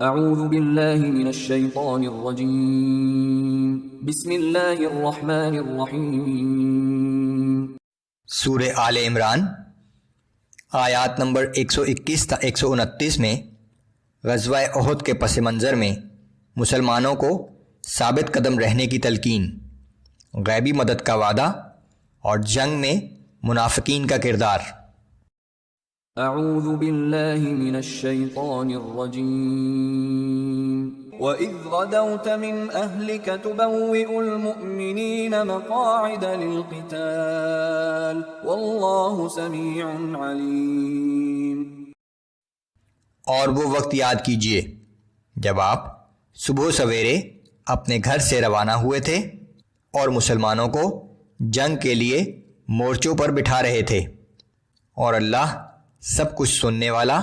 اعوذ باللہ من الشیطان الرجیم بسم اللہ الرحمن الرحیم۔ سورہ آل عمران آیات نمبر 121 تا 129 میں غزوہ احد کے پس منظر میں مسلمانوں کو ثابت قدم رہنے کی تلقین، غیبی مدد کا وعدہ اور جنگ میں منافقین کا کردار۔ اعوذ باللہ من الشیطان الرجیم۔ وَإِذْ غَدَوْتَ مِنْ أَهْلِكَ تُبَوِّئُ الْمُؤْمِنِينَ مَقَاعِدَ لِلْقِتَالِ وَاللَّهُ سَمِيعٌ عَلِيمٌ۔ اور وہ وقت یاد کیجئے جب آپ صبح سویرے اپنے گھر سے روانہ ہوئے تھے اور مسلمانوں کو جنگ کے لیے مورچوں پر بٹھا رہے تھے، اور اللہ سب کچھ سننے والا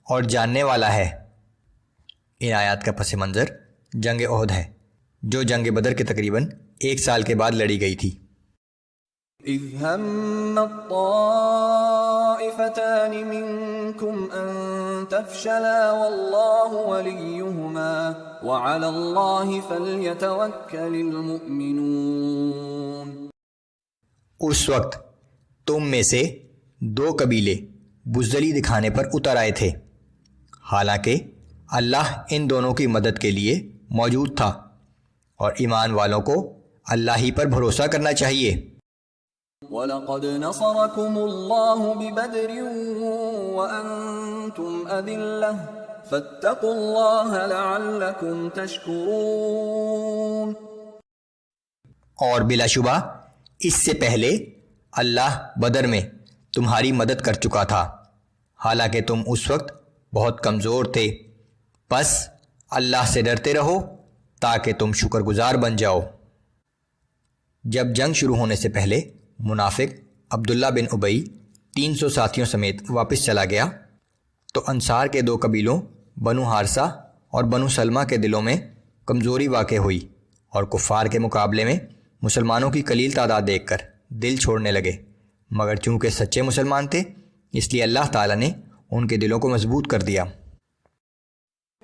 اور جاننے والا ہے۔ ان آیات کا پس منظر جنگ احد ہے، جو جنگ بدر کے تقریباً 1 سال کے بعد لڑی گئی تھی۔ اذ هم الطائفتان منكم ان تفشلا والله وليهما وعلى الله فليتوكل المؤمنون۔ اس وقت تم میں سے 2 قبیلے بزدلی دکھانے پر اتر آئے تھے، حالانکہ اللہ ان دونوں کی مدد کے لیے موجود تھا، اور ایمان والوں کو اللہ ہی پر بھروسہ کرنا چاہیے۔ وَلَقَدْ نَصَرَكُمُ اللَّهُ بِبَدْرٍ وَأَنْتُمْ أَذِلَّةٌ فَاتَّقُوا اللَّهَ لَعَلَّكُمْ تَشْكُرُونَ۔ اور بلا شبہ اس سے پہلے اللہ بدر میں تمہاری مدد کر چکا تھا، حالانکہ تم اس وقت بہت کمزور تھے، بس اللہ سے ڈرتے رہو تاکہ تم شکر گزار بن جاؤ۔ جب جنگ شروع ہونے سے پہلے منافق عبداللہ بن ابی 300 ساتھیوں سمیت واپس چلا گیا تو انصار کے 2 قبیلوں بنو حارثہ اور بنو سلمہ کے دلوں میں کمزوری واقع ہوئی، اور کفار کے مقابلے میں مسلمانوں کی قلیل تعداد دیکھ کر دل چھوڑنے لگے، مگر چونکہ سچے مسلمان تھے اس لیے اللہ تعالیٰ نے ان کے دلوں کو مضبوط کر دیا۔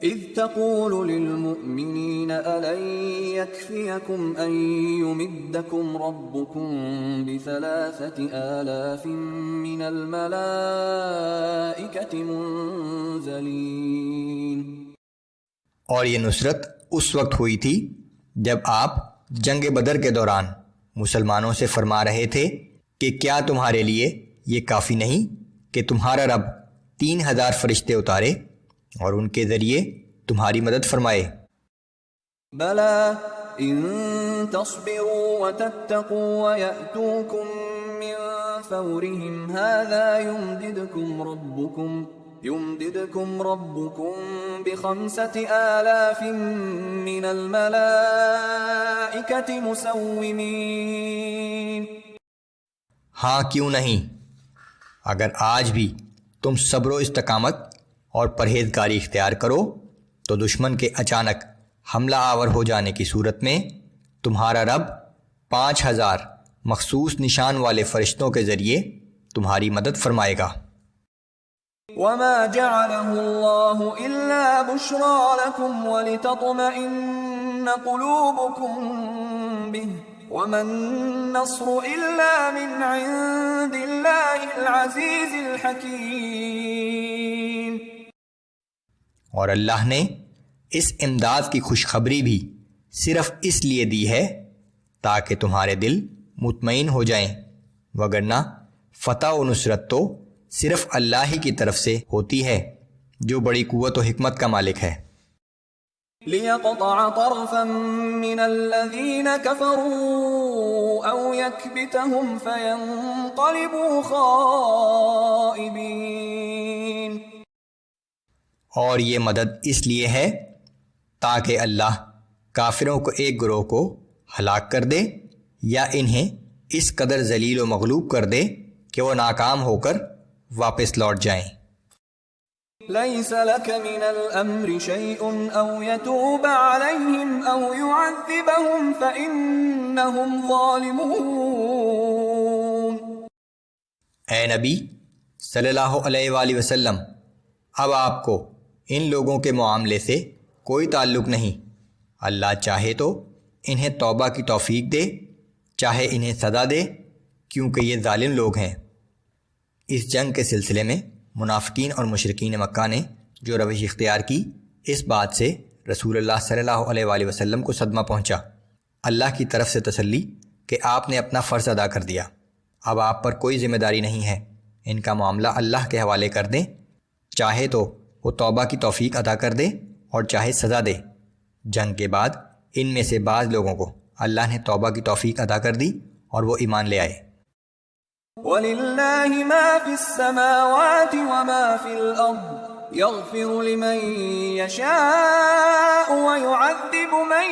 اذ تقول للمؤمنین ألن يكفيكم أن يمدكم ربكم ب3,000 من الملائكة منزلین۔ اور یہ نصرت اس وقت ہوئی تھی جب آپ جنگ بدر کے دوران مسلمانوں سے فرما رہے تھے کہ کیا تمہارے لیے یہ کافی نہیں کہ تمہارا رب 3,000 فرشتے اتارے اور ان کے ذریعے تمہاری مدد فرمائے؟ بَلَا إِن تَصْبِرُوا وَتَتَّقُوا وَيَأْتُوكُم مِّن فَوْرِهِمْ هَٰذَا يُمْدِدْكُمْ رَبُّكُم ب5,000 مِّنَ الْمَلَائِكَةِ مُسَوِّمِينَ۔ ہاں کیوں نہیں، اگر آج بھی تم صبر و استقامت اور پرہیزگاری اختیار کرو تو دشمن کے اچانک حملہ آور ہو جانے کی صورت میں تمہارا رب 5,000 مخصوص نشان والے فرشتوں کے ذریعے تمہاری مدد فرمائے گا۔ وَمَا جَعَلَهُ اللَّهُ إِلَّا بُشْرَىٰ لَكُمْ وَلِتَطْمَئِنَّ قُلُوبُكُم بِهِ وَمَا النَّصْرُ إِلَّا مِنْ عِندِ اللَّهِ الْعَزِيزِ الْحَكِيمِ۔ اور اللہ نے اس امداد کی خوشخبری بھی صرف اس لیے دی ہے تاکہ تمہارے دل مطمئن ہو جائیں، وگرنہ فتح و نصرت تو صرف اللہ ہی کی طرف سے ہوتی ہے جو بڑی قوت و حکمت کا مالک ہے۔ لِيَقْطَعَ طَرْفًا مِّنَ الَّذِينَ كَفَرُوا أَوْ يَكْبِتَهُمْ فَيَنقَلِبُوا خَائِبِينَ۔ اور یہ مدد اس لیے ہے تاکہ اللہ کافروں کو ایک گروہ کو ہلاک کر دے یا انہیں اس قدر ذلیل و مغلوب کر دے کہ وہ ناکام ہو کر واپس لوٹ جائیں۔ لَيْسَ لَكَ مِنَ الْأَمْرِ شَيْءٌ أَوْ يَتُوبَ عَلَيْهِمْ أَوْ يُعَذِّبَهُمْ فَإِنَّهُمْ ظَالِمُونَ۔ اے نبی صلی اللہ علیہ وآلہ وسلم، اب آپ کو ان لوگوں کے معاملے سے کوئی تعلق نہیں۔ اللہ چاہے تو انہیں توبہ کی توفیق دے، چاہے انہیں سزا دے، کیونکہ یہ ظالم لوگ ہیں۔ اس جنگ کے سلسلے میں منافقین اور مشرکین مکہ نے جو روش اختیار کی، اس بات سے رسول اللہ صلی اللہ علیہ وآلہ وسلم کو صدمہ پہنچا۔ اللہ کی طرف سے تسلی کہ آپ نے اپنا فرض ادا کر دیا، اب آپ پر کوئی ذمہ داری نہیں ہے، ان کا معاملہ اللہ کے حوالے کر دیں، چاہے تو وہ توبہ کی توفیق عطا کر دے اور چاہے سزا دے۔ جنگ کے بعد ان میں سے بعض لوگوں کو اللہ نے توبہ کی توفیق عطا کر دی اور وہ ایمان لے آئے۔ وَلِلَّهِ مَا فِي السَّمَاوَاتِ وَمَا فِي الْأَرْضِ يَغْفِرُ لِمَن يَشَاءُ وَيُعَذِّبُ مَن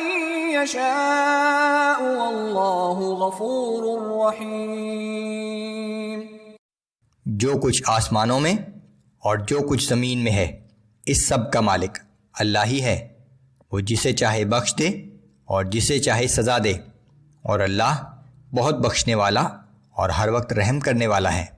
يَشَاءُ وَاللَّهُ غَفُورٌ رَّحِيمٌ۔ جو کچھ آسمانوں میں اور جو کچھ زمین میں ہے، اس سب کا مالک اللہ ہی ہے، وہ جسے چاہے بخش دے اور جسے چاہے سزا دے، اور اللہ بہت بخشنے والا اور ہر وقت رحم کرنے والا ہے۔